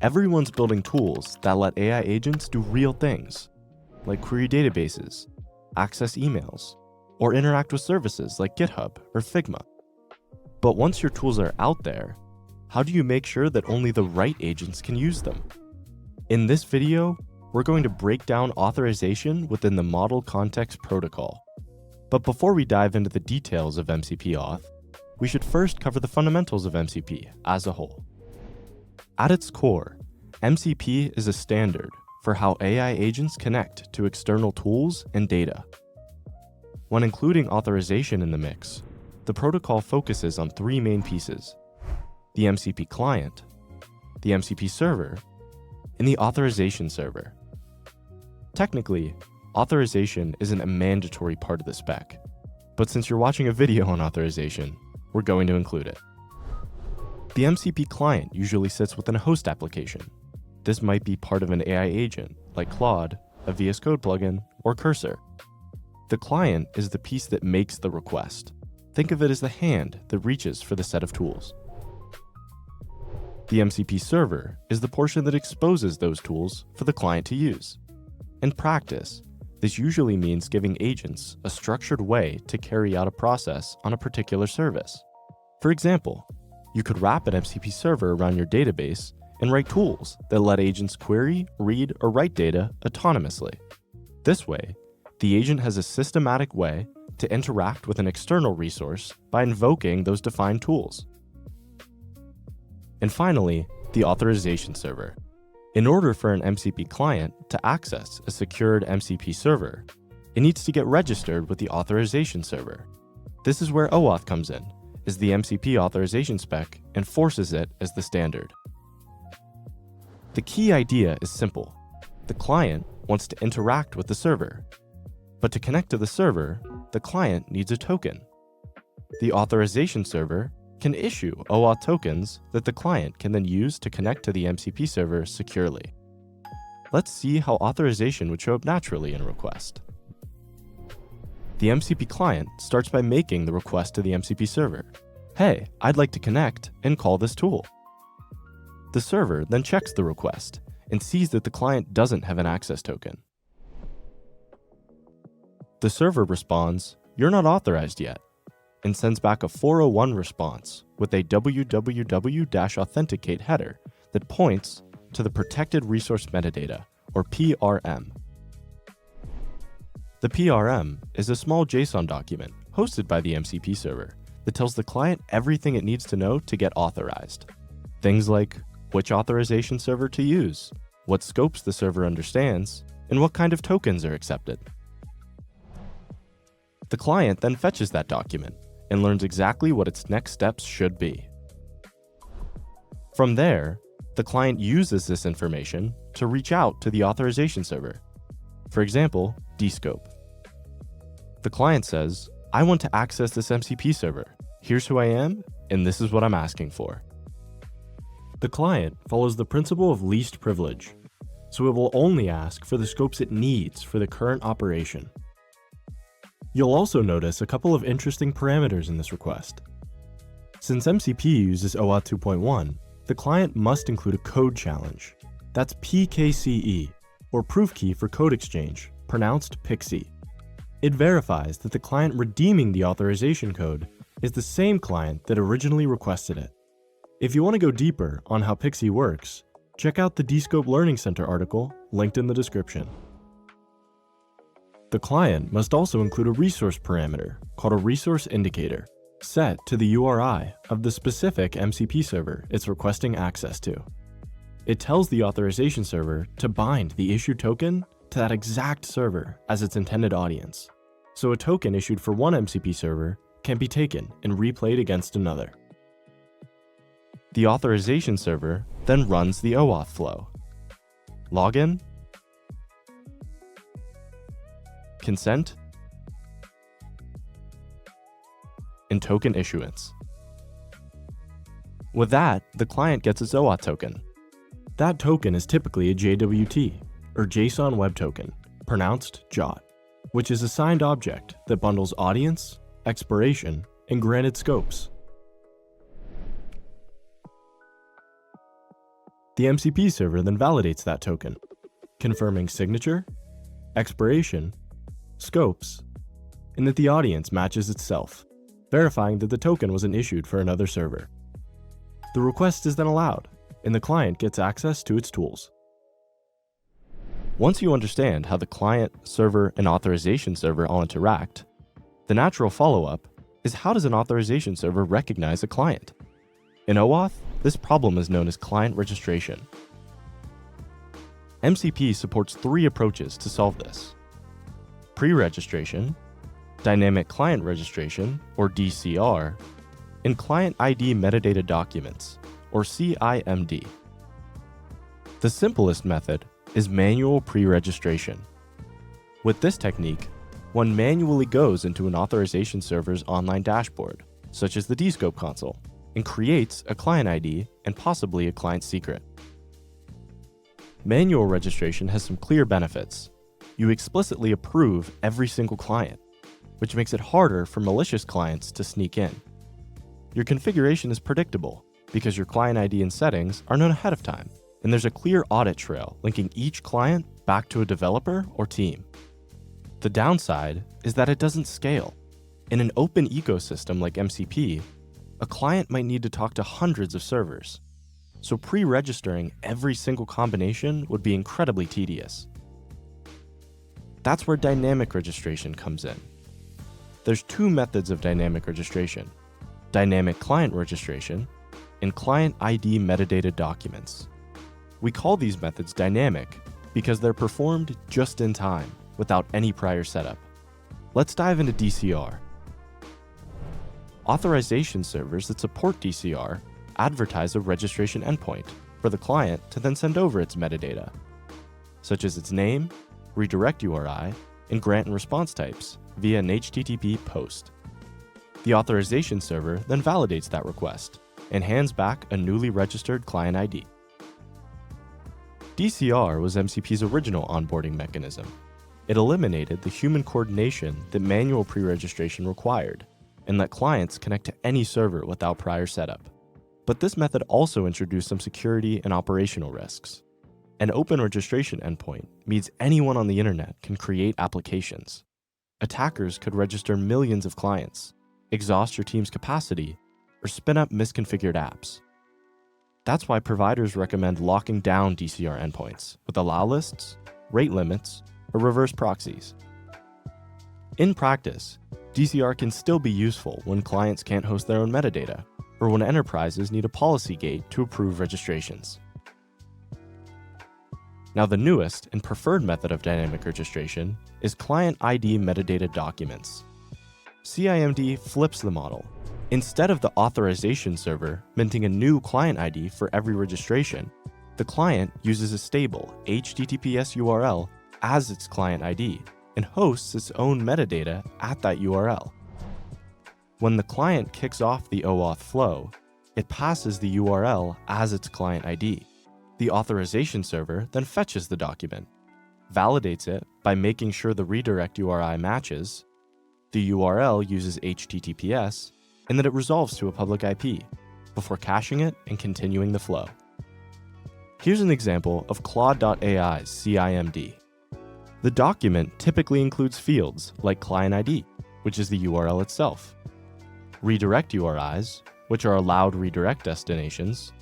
Everyone's building tools that let AI agents do real things, like query databases, access emails, or interact with services like GitHub or Figma. But once your tools are out there, how do you make sure that only the right agents can use them? In this video, we're going to break down authorization within the Model Context Protocol. But before we dive into the details of MCP Auth, we should first cover the fundamentals of MCP as a whole. At its core, MCP is a standard for how AI agents connect to external tools and data. When including authorization in the mix, the protocol focuses on three main pieces: the MCP client, the MCP server, and the authorization server. Technically, authorization isn't a mandatory part of the spec, but since you're watching a video on authorization, we're going to include it. The MCP client usually sits within a host application. This might be part of an AI agent, like Claude, a VS Code plugin, or Cursor. The client is the piece that makes the request. Think of it as the hand that reaches for the set of tools. The MCP server is the portion that exposes those tools for the client to use. In practice, this usually means giving agents a structured way to carry out a process on a particular service. For example, you could wrap an MCP server around your database and write tools that let agents query, read, or write data autonomously. This way, the agent has a systematic way to interact with an external resource by invoking those defined tools. And finally, the authorization server. In order for an MCP client to access a secured MCP server, it needs to get registered with the authorization server. This is where OAuth comes in, as the MCP authorization spec enforces it as the standard. The key idea is simple. The client wants to interact with the server, but to connect to the server, the client needs a token. The authorization server can issue OAuth tokens that the client can then use to connect to the MCP server securely. Let's see how authorization would show up naturally in a request. The MCP client starts by making the request to the MCP server. Hey, I'd like to connect and call this tool. The server then checks the request and sees that the client doesn't have an access token. The server responds, "You're not authorized yet," and sends back a 401 response with a www-authenticate header that points to the Protected Resource Metadata, or PRM. The PRM is a small JSON document hosted by the MCP server that tells the client everything it needs to know to get authorized. Things like which authorization server to use, what scopes the server understands, and what kind of tokens are accepted. The client then fetches that document and learns exactly what its next steps should be. From there, the client uses this information to reach out to the authorization server. For example, Descope. The client says, "I want to access this MCP server. Here's who I am, and this is what I'm asking for." The client follows the principle of least privilege, so it will only ask for the scopes it needs for the current operation. You'll also notice a couple of interesting parameters in this request. Since MCP uses OAuth 2.1, the client must include a code challenge. That's PKCE, or proof key for code exchange, pronounced PKC. It verifies that the client redeeming the authorization code is the same client that originally requested it. If you want to go deeper on how PKC works, check out the Descope Learning Center article linked in the description. The client must also include a resource parameter called a resource indicator set to the URI of the specific MCP server it's requesting access to. It tells the authorization server to bind the issued token to that exact server as its intended audience, so a token issued for one MCP server can be taken and replayed against another. The authorization server then runs the OAuth flow. Login, consent, and token issuance. With that, the client gets its OAuth token. That token is typically a JWT, or JSON Web Token, pronounced JWT, which is a signed object that bundles audience, expiration, and granted scopes. The MCP server then validates that token, confirming signature, expiration, scopes, and that the audience matches itself, verifying that the token wasn't issued for another server. The request is then allowed, and the client gets access to its tools. Once you understand how the client, server, and authorization server all interact, the natural follow-up is how does an authorization server recognize a client? In OAuth, this problem is known as client registration. MCP supports 3 approaches to solve this: pre-registration, dynamic client registration, or DCR, and client ID metadata documents, or CIMD. The simplest method is manual pre-registration. With this technique, one manually goes into an authorization server's online dashboard, such as the Descope console, and creates a client ID and possibly a client secret. Manual registration has some clear benefits. You explicitly approve every single client, which makes it harder for malicious clients to sneak in. Your configuration is predictable because your client ID and settings are known ahead of time, and there's a clear audit trail linking each client back to a developer or team. The downside is that it doesn't scale. In an open ecosystem like MCP, a client might need to talk to hundreds of servers, so pre-registering every single combination would be incredibly tedious. That's where dynamic registration comes in. There's 2 methods of dynamic registration: dynamic client registration and client ID metadata documents. We call these methods dynamic because they're performed just in time without any prior setup. Let's dive into DCR. Authorization servers that support DCR advertise a registration endpoint for the client to then send over its metadata, such as its name, redirect URI, and grant and response types via an HTTP post. The authorization server then validates that request and hands back a newly registered client ID. DCR was MCP's original onboarding mechanism. It eliminated the human coordination that manual pre-registration required and let clients connect to any server without prior setup. But this method also introduced some security and operational risks. An open registration endpoint means anyone on the internet can create applications. Attackers could register millions of clients, exhaust your team's capacity, or spin up misconfigured apps. That's why providers recommend locking down DCR endpoints with allow lists, rate limits, or reverse proxies. In practice, DCR can still be useful when clients can't host their own metadata, or when enterprises need a policy gate to approve registrations. Now, the newest and preferred method of dynamic registration is client ID metadata documents. CIMD flips the model. Instead of the authorization server minting a new client ID for every registration, the client uses a stable HTTPS URL as its client ID and hosts its own metadata at that URL. When the client kicks off the OAuth flow, it passes the URL as its client ID. The authorization server then fetches the document, validates it by making sure the redirect URI matches, the URL uses HTTPS, and that it resolves to a public IP, before caching it and continuing the flow. Here's an example of Claude.ai's CIMD. The document typically includes fields like client ID, which is the URL itself, redirect URIs, which are allowed redirect destinations,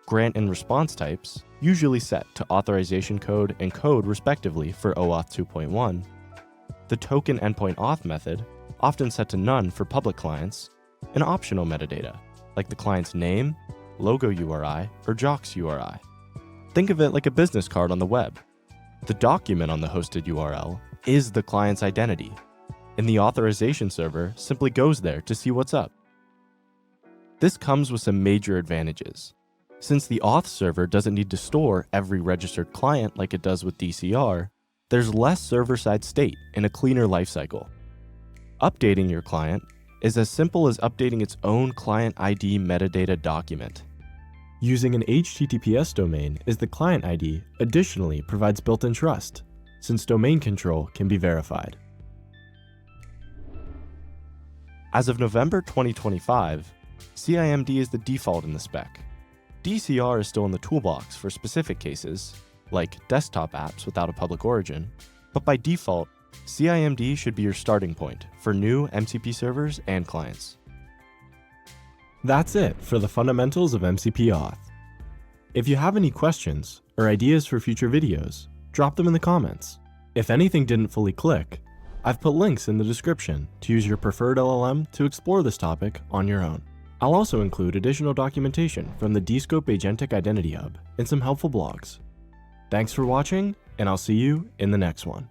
grant and response types, usually set to authorization code and code respectively for OAuth 2.1, the token endpoint auth method, often set to none for public clients, and optional metadata, like the client's name, logo URI, or JOCS URI. Think of it like a business card on the web. The document on the hosted URL is the client's identity, and the authorization server simply goes there to see what's up. This comes with some major advantages. Since the auth server doesn't need to store every registered client like it does with DCR, there's less server-side state and a cleaner lifecycle. Updating your client is as simple as updating its own client ID metadata document. Using an HTTPS domain as the client ID additionally provides built-in trust, since domain control can be verified. As of November 2025, CIMD is the default in the spec. DCR is still in the toolbox for specific cases, like desktop apps without a public origin, but by default, CIMD should be your starting point for new MCP servers and clients. That's it for the fundamentals of MCP Auth. If you have any questions or ideas for future videos, drop them in the comments. If anything didn't fully click, I've put links in the description to use your preferred LLM to explore this topic on your own. I'll also include additional documentation from the Descope Agentic Identity Hub and some helpful blogs. Thanks for watching, and I'll see you in the next one.